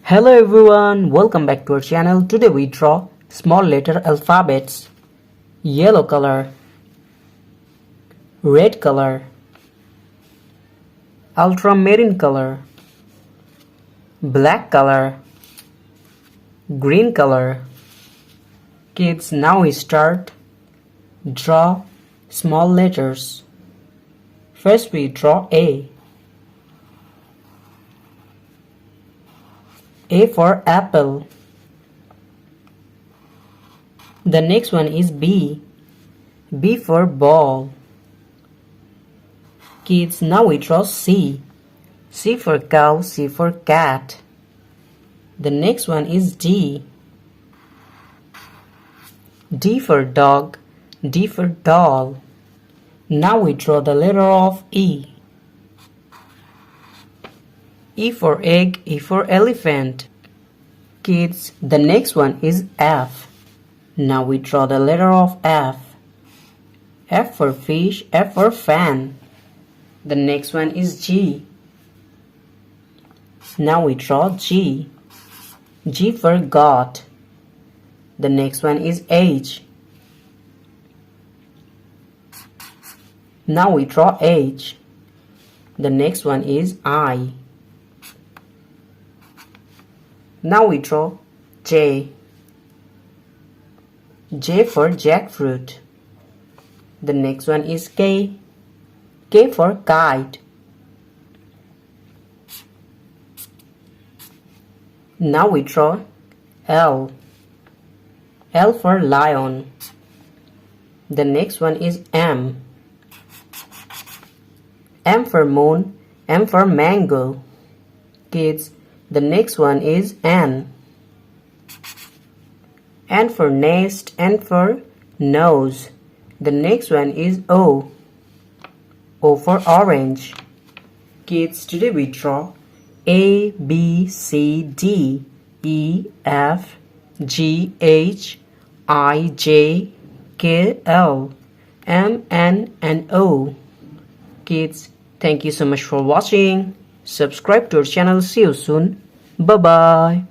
Hello everyone, welcome back to our channel. Today we draw small letter alphabets. Yellow color, red color, ultramarine color, black color, green color. Kids, now we start. Draw small letters. First we draw A. A for apple. The next one is B. B for ball. Kids, now we draw C. C for cow, C for cat. The next one is D. D for dog, D for doll. Now we draw the letter of E. E for egg, E for elephant. Kids, the next one is F. Now we draw the letter of F. F for fish, F for fan. The next one is G. Now we draw G. G for goat. The next one is H. Now we draw H. The next one is I. Now we draw J. J for jackfruit. The next one is K. K for kite. Now we draw L. L for lion. The next one is M. M for moon, M for mango. Kids, the next one is N. N for nest, N for nose. The next one is O. O for orange. Kids, today we draw A, B, C, D, E, F, G, H, I, J, K, L, M, N, and O. Kids, thank you so much for watching. Subscribe to our channel. See you soon. Bye bye.